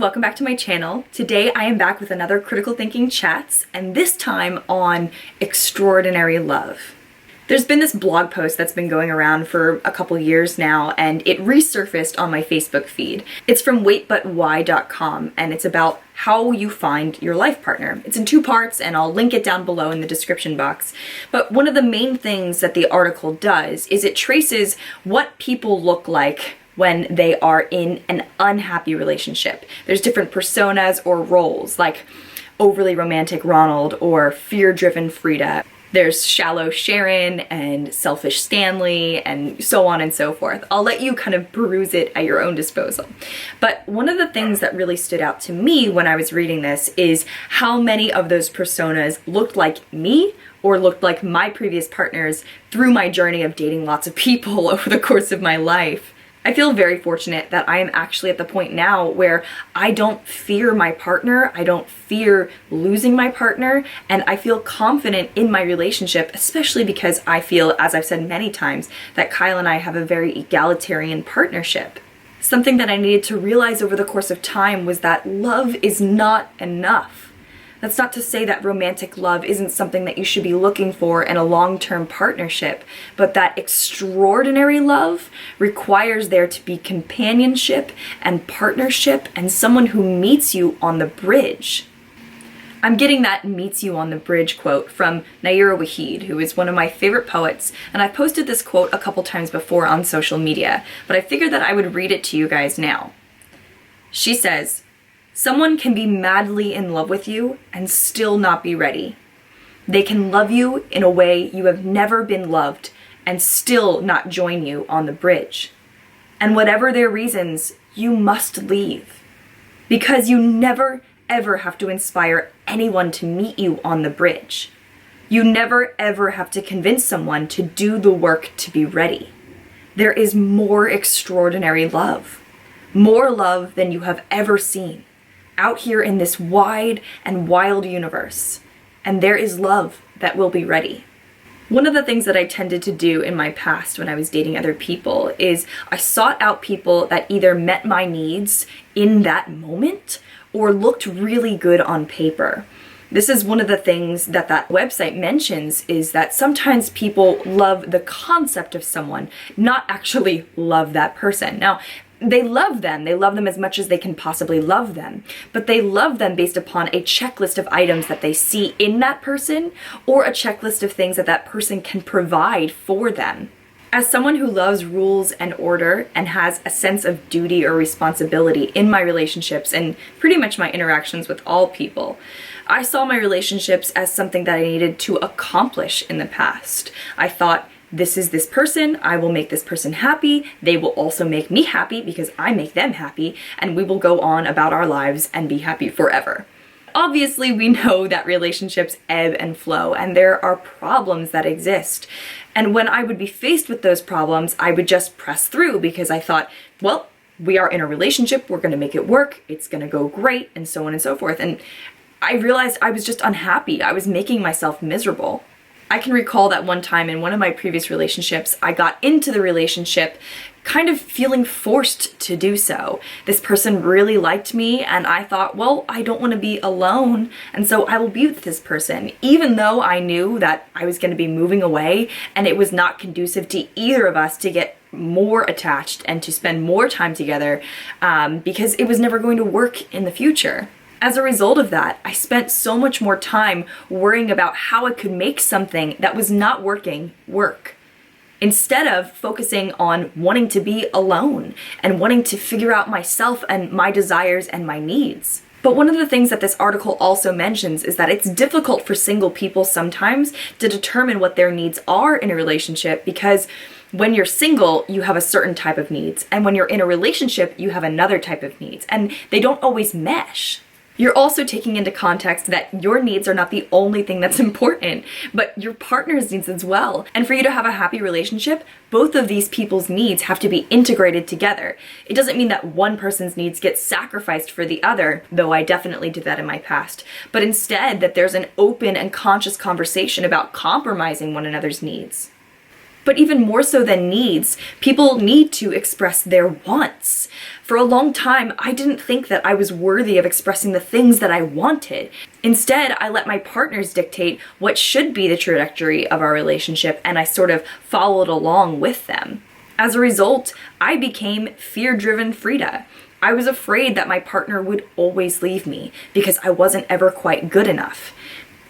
welcome back to my channel. Today I am back with another Critical Thinking Chats, and this time on extraordinary love. There's been this blog post that's been going around for a couple years now, and it resurfaced on my Facebook feed. It's from waitbutwhy.com, and it's about how you find your life partner. It's in two parts, and I'll link it down below in the description box. But one of the main things that the article does is it traces what people look like when they are in an unhappy relationship. There's different personas or roles, like overly romantic Ronald or fear-driven Frida. There's shallow Sharon and selfish Stanley and so on and so forth. I'll let you kind of peruse it at your own disposal. But one of the things that really stood out to me when I was reading this is how many of those personas looked like me or looked like my previous partners through my journey of dating lots of people over the course of my life. I feel very fortunate that I am actually at the point now where I don't fear my partner, I don't fear losing my partner, and I feel confident in my relationship, especially because I feel, as I've said many times, that Kyle and I have a very egalitarian partnership. Something that I needed to realize over the course of time was that love is not enough. That's not to say that romantic love isn't something that you should be looking for in a long-term partnership, but that extraordinary love requires there to be companionship and partnership and someone who meets you on the bridge. I'm getting that meets you on the bridge quote from Nayyirah Waheed, who is one of my favorite poets, and I've posted this quote a couple times before on social media, but I figured that I would read it to you guys now. She says, "Someone can be madly in love with you and still not be ready. They can love you in a way you have never been loved and still not join you on the bridge. And whatever their reasons, you must leave. Because you never ever have to inspire anyone to meet you on the bridge. You never ever have to convince someone to do the work to be ready. There is more extraordinary love. More love than you have ever seen. Out here in this wide and wild universe, and there is love that will be ready." One of the things that I tended to do in my past when I was dating other people is I sought out people that either met my needs in that moment or looked really good on paper. This is one of the things that that website mentions, is that sometimes people love the concept of someone, not actually love that person. Now, they love them as much as they can possibly love them, but they love them based upon a checklist of items that they see in that person or a checklist of things that that person can provide for them. As someone who loves rules and order and has a sense of duty or responsibility in my relationships and pretty much my interactions with all people, I saw my relationships as something that I needed to accomplish in the past. I thought, this is this person, I will make this person happy, they will also make me happy because I make them happy, and we will go on about our lives and be happy forever. Obviously, we know that relationships ebb and flow, and there are problems that exist. And when I would be faced with those problems, I would just press through because I thought, well, we are in a relationship, we're gonna make it work, it's gonna go great, and so on and so forth. And I realized I was just unhappy, I was making myself miserable. I can recall that one time in one of my previous relationships, I got into the relationship kind of feeling forced to do so. This person really liked me, and I thought, well, I don't want to be alone, and so I will be with this person, even though I knew that I was going to be moving away, and it was not conducive to either of us to get more attached and to spend more time together, because it was never going to work in the future. As a result of that, I spent so much more time worrying about how I could make something that was not working work, instead of focusing on wanting to be alone and wanting to figure out myself and my desires and my needs. But one of the things that this article also mentions is that it's difficult for single people sometimes to determine what their needs are in a relationship, because when you're single, you have a certain type of needs, and when you're in a relationship, you have another type of needs, and they don't always mesh. You're also taking into context that your needs are not the only thing that's important, but your partner's needs as well. And for you to have a happy relationship, both of these people's needs have to be integrated together. It doesn't mean that one person's needs get sacrificed for the other, though I definitely did that in my past, but instead that there's an open and conscious conversation about compromising one another's needs. But even more so than needs, people need to express their wants. For a long time, I didn't think that I was worthy of expressing the things that I wanted. Instead, I let my partners dictate what should be the trajectory of our relationship, and I sort of followed along with them. As a result, I became fear-driven Frida. I was afraid that my partner would always leave me because I wasn't ever quite good enough.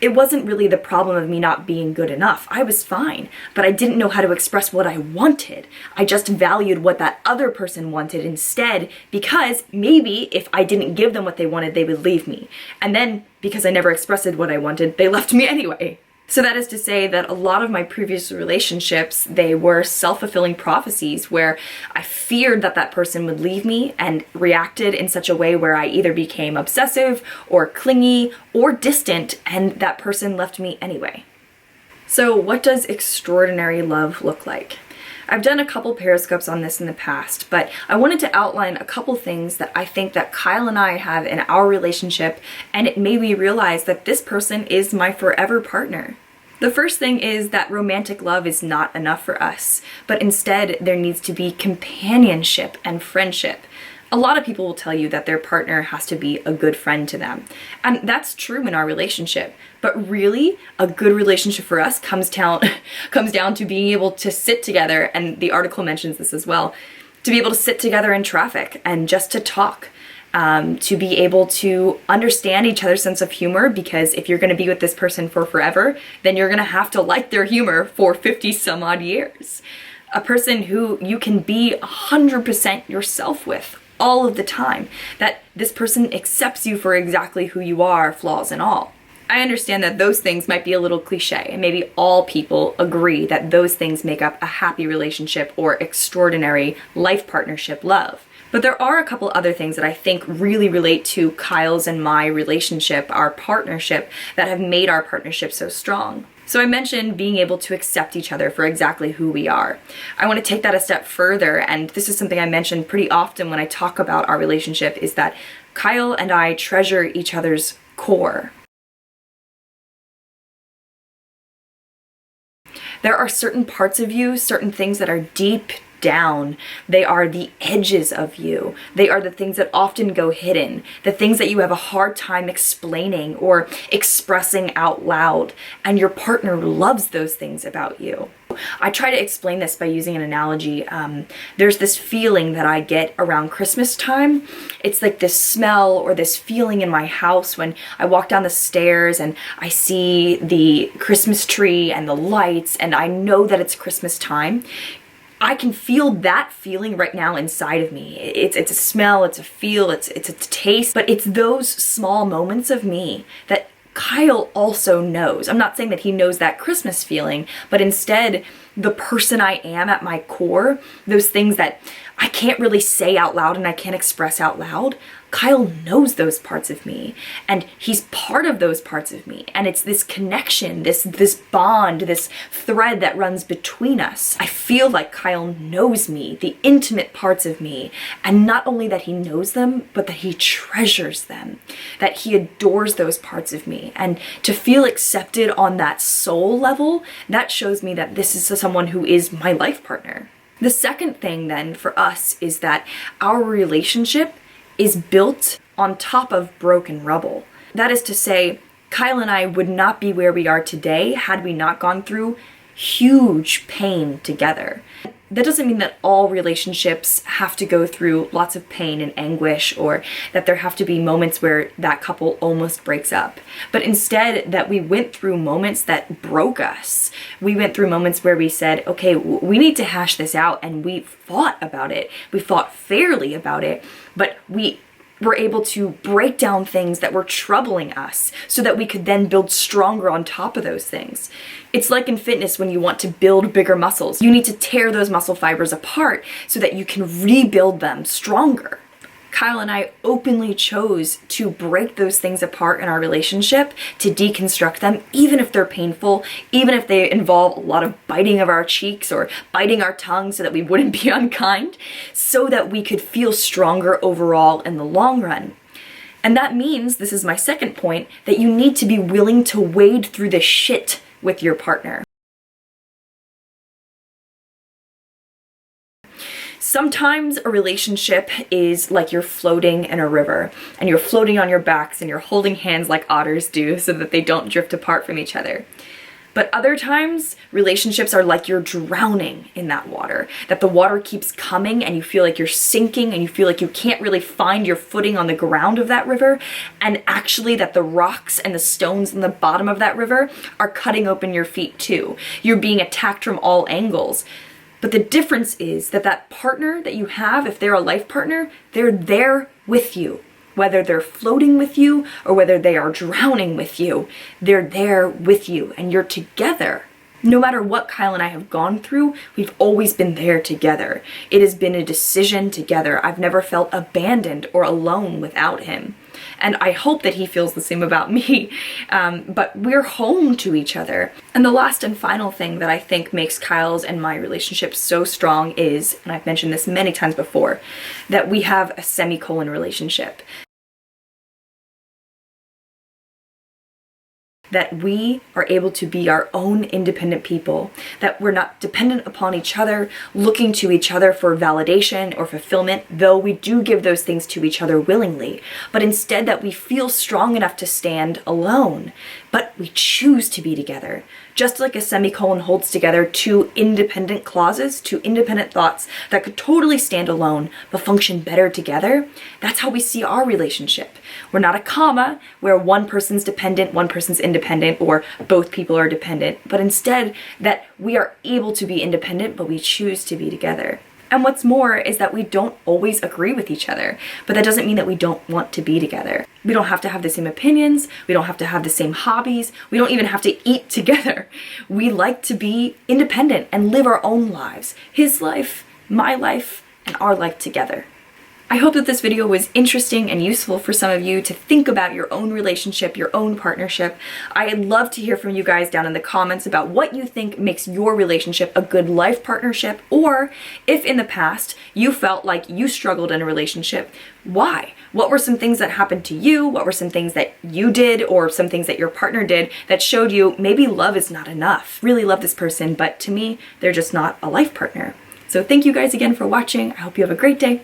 It wasn't really the problem of me not being good enough. I was fine, but I didn't know how to express what I wanted. I just valued what that other person wanted instead because maybe if I didn't give them what they wanted, they would leave me. And then because I never expressed what I wanted, they left me anyway. So that is to say that a lot of my previous relationships, they were self-fulfilling prophecies where I feared that that person would leave me and reacted in such a way where I either became obsessive or clingy or distant, and that person left me anyway. So what does extraordinary love look like? I've done a couple Periscopes on this in the past, but I wanted to outline a couple things that I think that Kyle and I have in our relationship, and it made me realize that this person is my forever partner. The first thing is that romantic love is not enough for us, but instead there needs to be companionship and friendship. A lot of people will tell you that their partner has to be a good friend to them. And that's true in our relationship. But really, a good relationship for us comes down to being able to sit together, and the article mentions this as well, to be able to sit together in traffic and just to talk. To be able to understand each other's sense of humor, because if you're going to be with this person for forever, then you're going to have to like their humor for 50 some odd years. A person who you can be 100% yourself with all of the time, that this person accepts you for exactly who you are, flaws and all. I understand that those things might be a little cliche, and maybe all people agree that those things make up a happy relationship or extraordinary life partnership love. But there are a couple other things that I think really relate to Kyle's and my relationship, our partnership, that have made our partnership so strong. So I mentioned being able to accept each other for exactly who we are. I want to take that a step further, and this is something I mention pretty often when I talk about our relationship, is that Kyle and I treasure each other's core. There are certain parts of you, certain things that are deep down. They are the edges of you. They are the things that often go hidden, the things that you have a hard time explaining or expressing out loud, and your partner loves those things about you. I try to explain this by using an analogy. There's this feeling that I get around Christmas time. It's like this smell or this feeling in my house when I walk down the stairs and I see the Christmas tree and the lights, and I know that it's Christmas time. I can feel that feeling right now inside of me. It's a smell, it's a feel, it's a taste, but it's those small moments of me that Kyle also knows. I'm not saying that he knows that Christmas feeling, but instead the person I am at my core, those things that I can't really say out loud and I can't express out loud, Kyle knows those parts of me, and he's part of those parts of me, and it's this connection, this bond, this thread that runs between us. I feel like Kyle knows me, the intimate parts of me, and not only that he knows them, but that he treasures them, that he adores those parts of me, and to feel accepted on that soul level, that shows me that this is someone who is my life partner. The second thing then for us is that our relationship is built on top of broken rubble. That is to say, Kyle and I would not be where we are today had we not gone through huge pain together. That doesn't mean that all relationships have to go through lots of pain and anguish, or that there have to be moments where that couple almost breaks up. But instead, that we went through moments that broke us. We went through moments where we said, okay, we need to hash this out, and we fought about it. We fought fairly about it, but we were able to break down things that were troubling us so that we could then build stronger on top of those things. It's like in fitness when you want to build bigger muscles. You need to tear those muscle fibers apart so that you can rebuild them stronger. Kyle and I openly chose to break those things apart in our relationship, to deconstruct them, even if they're painful, even if they involve a lot of biting of our cheeks or biting our tongue so that we wouldn't be unkind, so that we could feel stronger overall in the long run. And that means, this is my second point, that you need to be willing to wade through the shit with your partner. Sometimes a relationship is like you're floating in a river and you're floating on your backs and you're holding hands like otters do so that they don't drift apart from each other. But other times, relationships are like you're drowning in that water, that the water keeps coming and you feel like you're sinking and you feel like you can't really find your footing on the ground of that river, and actually that the rocks and the stones in the bottom of that river are cutting open your feet too. You're being attacked from all angles. But the difference is that that partner that you have, if they're a life partner, they're there with you. Whether they're floating with you or whether they are drowning with you, they're there with you and you're together. No matter what Kyle and I have gone through, we've always been there together. It has been a decision together. I've never felt abandoned or alone without him. And I hope that he feels the same about me, but we're home to each other. And the last and final thing that I think makes Kyle's and my relationship so strong is, and I've mentioned this many times before, that we have a semicolon relationship. That we are able to be our own independent people, that we're not dependent upon each other, looking to each other for validation or fulfillment, though we do give those things to each other willingly, but instead that we feel strong enough to stand alone, but we choose to be together. Just like a semicolon holds together two independent clauses, two independent thoughts that could totally stand alone but function better together, that's how we see our relationship. We're not a comma where one person's dependent, one person's independent, or both people are dependent, but instead that we are able to be independent, but we choose to be together. And what's more is that we don't always agree with each other, but that doesn't mean that we don't want to be together. We don't have to have the same opinions, we don't have to have the same hobbies, we don't even have to eat together. We like to be independent and live our own lives. His life, my life, and our life together. I hope that this video was interesting and useful for some of you to think about your own relationship, your own partnership. I'd love to hear from you guys down in the comments about what you think makes your relationship a good life partnership, or if in the past you felt like you struggled in a relationship, why? What were some things that happened to you? What were some things that you did or some things that your partner did that showed you maybe love is not enough? Really love this person, but to me, they're just not a life partner. So thank you guys again for watching. I hope you have a great day.